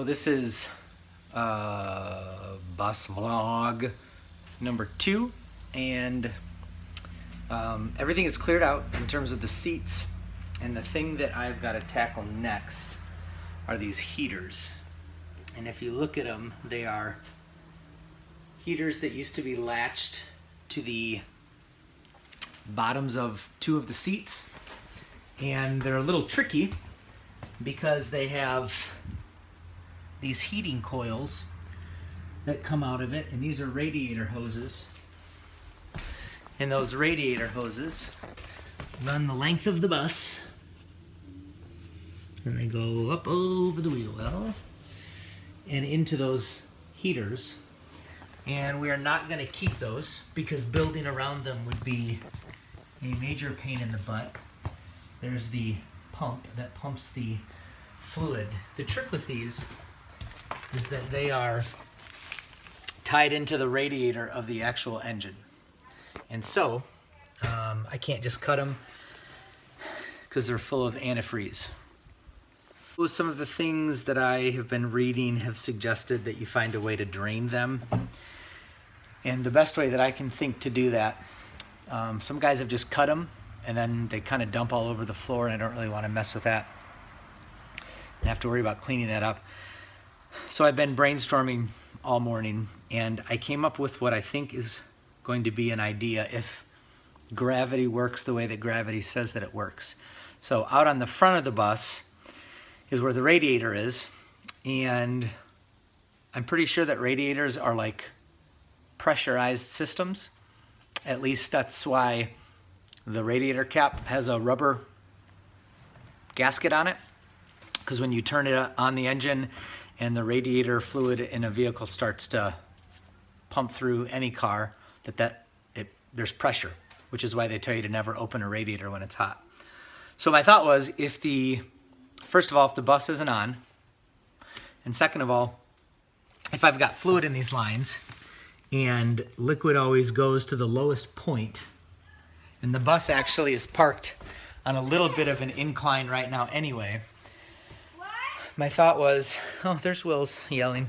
So this is bus vlog number 2, and everything is cleared out in terms of the seats, and the thing that I've got to tackle next are these heaters. And if you look at them, they are heaters that used to be latched to the bottoms of 2 of the seats, and they're a little tricky because they have these heating coils that come out of it, and these are radiator hoses, and those radiator hoses run the length of the bus, and they go up over the wheel well and into those heaters. And we are not going to keep those because building around them would be a major pain in the butt. There's the pump that pumps the fluid. The trick with these is that they are tied into the radiator of the actual engine. And so I can't just cut them because they're full of antifreeze. Some of the things that I have been reading have suggested that you find a way to drain them. And the best way that I can think to do that, some guys have just cut them and then they kind of dump all over the floor, and I don't really want to mess with that and have to worry about cleaning that up. So I've been brainstorming all morning, and I came up with what I think is going to be an idea if gravity works the way that gravity says that it works. So out on the front of the bus is where the radiator is, and I'm pretty sure that radiators are like pressurized systems. At least that's why the radiator cap has a rubber gasket on it, because when you turn it on the engine and the radiator fluid in a vehicle starts to pump through any car, there's pressure, which is why they tell you to never open a radiator when it's hot. So my thought was, first of all, if the bus isn't on, and second of all, if I've got fluid in these lines and liquid always goes to the lowest point, and the bus actually is parked on a little bit of an incline right now anyway, my thought was, oh, there's Will's yelling.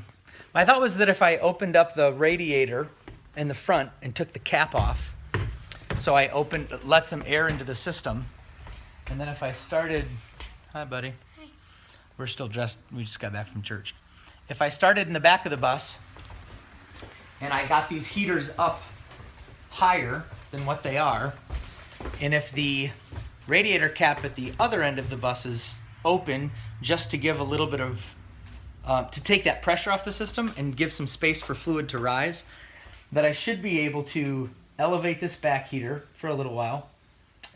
My thought was that if I opened up the radiator in the front and took the cap off, so I let some air into the system, and then if I started, hi buddy. Hi. We're still dressed, we just got back from church. If I started in the back of the bus and I got these heaters up higher than what they are, and if the radiator cap at the other end of the bus is open just to give a little bit of, to take that pressure off the system and give some space for fluid to rise, that I should be able to elevate this back heater for a little while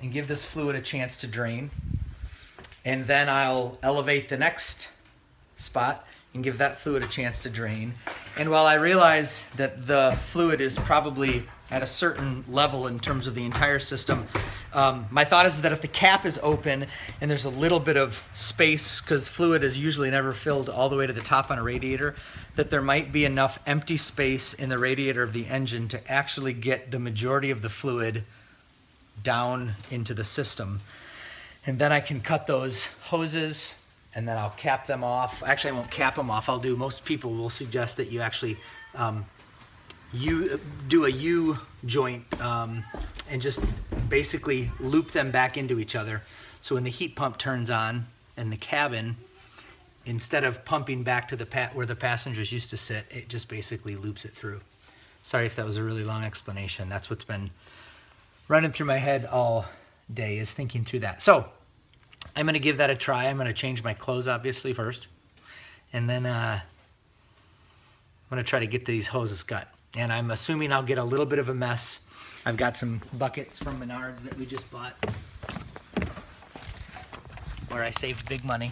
and give this fluid a chance to drain. And then I'll elevate the next spot and give that fluid a chance to drain. And while I realize that the fluid is probably at a certain level in terms of the entire system, my thought is that if the cap is open and there's a little bit of space, because fluid is usually never filled all the way to the top on a radiator, that there might be enough empty space in the radiator of the engine to actually get the majority of the fluid down into the system. And then I can cut those hoses, and then I'll cap them off. Actually, I won't cap them off. Most people will suggest that you actually you do a U-joint and just basically loop them back into each other. So when the heat pump turns on in the cabin, instead of pumping back to where the passengers used to sit, it just basically loops it through. Sorry if that was a really long explanation. That's what's been running through my head all day, is thinking through that. So I'm going to give that a try. I'm going to change my clothes obviously first, and then I'm going to try to get these hoses cut. And I'm assuming I'll get a little bit of a mess. I've got some buckets from Menards that we just bought, where I saved big money.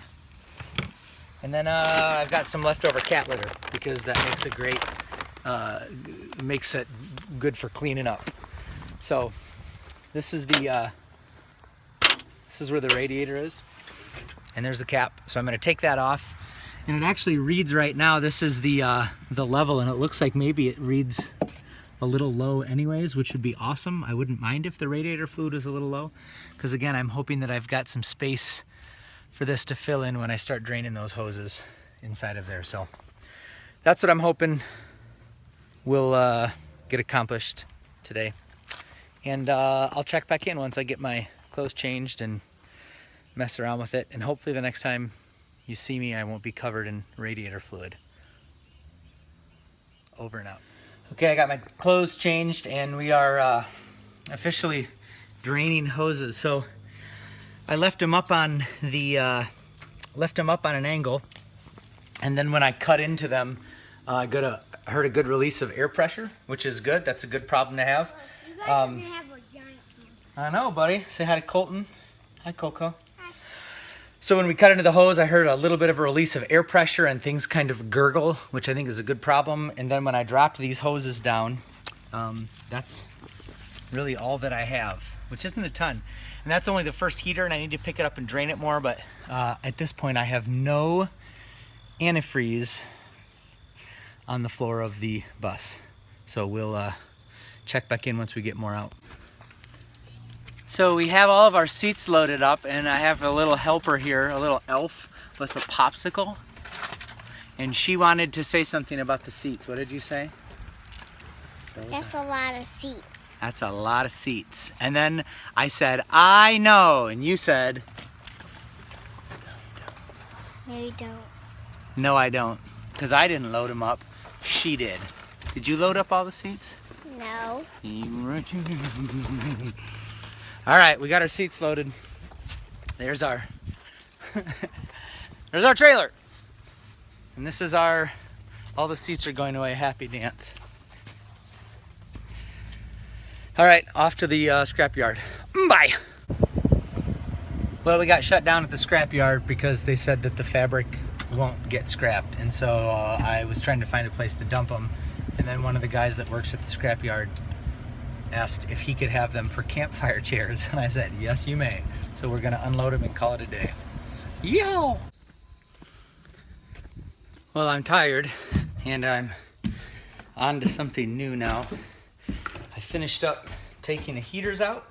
And then I've got some leftover cat litter, because that makes a great, makes it good for cleaning up. So this is where the radiator is, and there's the cap. So I'm going to take that off, and it actually reads right now, this is the level, and it looks like maybe it reads a little low anyways, which would be awesome. I wouldn't mind if the radiator fluid is a little low, because again, I'm hoping that I've got some space for this to fill in when I start draining those hoses. inside of there. So that's what I'm hoping will get accomplished today. And I'll check back in once I get my clothes changed and mess around with it. And hopefully the next time you see me, I won't be covered in radiator fluid. Over and out. Okay, I got my clothes changed and we are officially draining hoses. So I left them up on the an angle, and then when I cut into them, I heard a good release of air pressure, which is good. That's a good problem to have. You guys have a giant one. I know, buddy. Say hi to Colton. Hi, Coco. Hi. So when we cut into the hose, I heard a little bit of a release of air pressure and things kind of gurgle, which I think is a good problem. And then when I dropped these hoses down, that's really all that I have, which isn't a ton. And that's only the first heater, and I need to pick it up and drain it more, but at this point I have no antifreeze on the floor of the bus. So we'll check back in once we get more out. So we have all of our seats loaded up, and I have a little helper here, a little elf with a popsicle. And she wanted to say something about the seats. What did you say? That's a lot of seats. That's a lot of seats. And then I said, I know. And you said, no, you don't. No, I don't. Because I didn't load them up. She did. Did you load up all the seats? No. All right, we got our seats loaded. There's our there's our trailer. And this is all the seats are going away happy dance. All right, off to the scrapyard. Bye. Well, we got shut down at the scrapyard because they said that the fabric won't get scrapped. And so I was trying to find a place to dump them. And then one of the guys that works at the scrapyard asked if he could have them for campfire chairs. And I said, yes, you may. So we're gonna unload them and call it a day. Yo! Well, I'm tired and I'm on to something new now. I finished up taking the heaters out,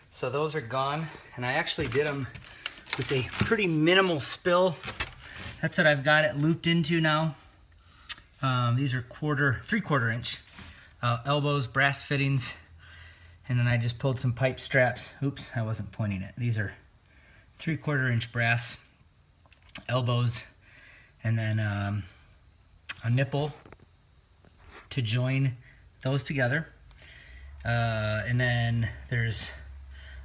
so those are gone, and I actually did them with a pretty minimal spill. That's what I've got it looped into now. These are 3/4 inch elbows, brass fittings, and then I just pulled some pipe straps. Oops, I wasn't pointing it. These are 3/4 inch brass elbows, and then a nipple to join those together. And then there's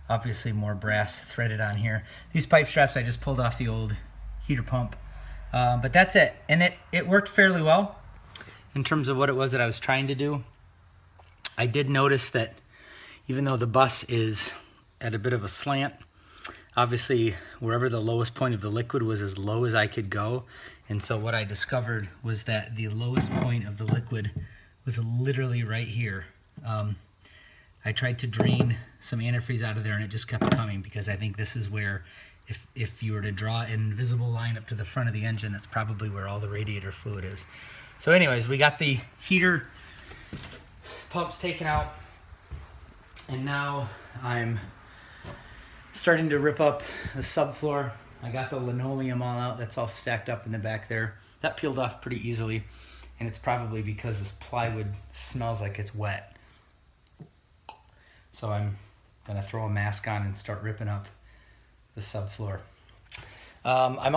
obviously more brass threaded on here. These pipe straps I just pulled off the old heater pump. But that's it. And it worked fairly well in terms of what it was that I was trying to do. I did notice that even though the bus is at a bit of a slant, obviously wherever the lowest point of the liquid was as low as I could go. And so what I discovered was that the lowest point of the liquid was literally right here. I tried to drain some antifreeze out of there and it just kept coming, because I think this is where, if you were to draw an invisible line up to the front of the engine, that's probably where all the radiator fluid is. So anyways, we got the heater pumps taken out, and now I'm starting to rip up the subfloor. I got the linoleum all out. That's all stacked up in the back there. That peeled off pretty easily, and it's probably because this plywood smells like it's wet. So I'm gonna throw a mask on and start ripping up the subfloor. I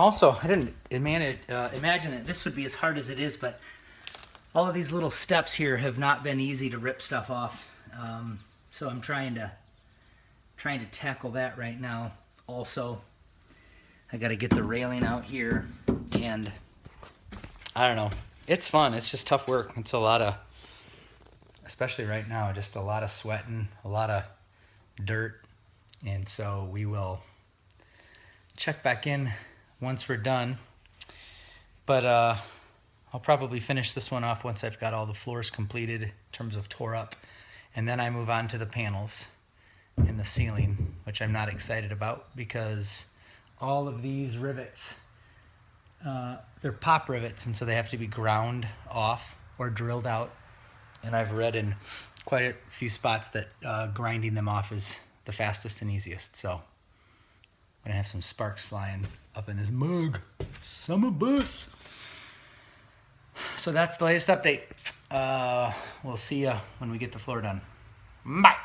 didn't imagine that this would be as hard as it is, but all of these little steps here have not been easy to rip stuff off. So I'm trying to tackle that right now. Also, I got to get the railing out here, and I don't know. It's fun. It's just tough work. It's a lot of, especially right now, just a lot of sweating, a lot of dirt. And so we will check back in once we're done. But I'll probably finish this one off once I've got all the floors completed in terms of tore up. And then I move on to the panels in the ceiling, which I'm not excited about, because all of these rivets, they're pop rivets, and so they have to be ground off or drilled out. And I've read in quite a few spots that grinding them off is the fastest and easiest. So I'm gonna have some sparks flying up in this mug. Summah bus. So that's the latest update. We'll see you when we get the floor done. Bye.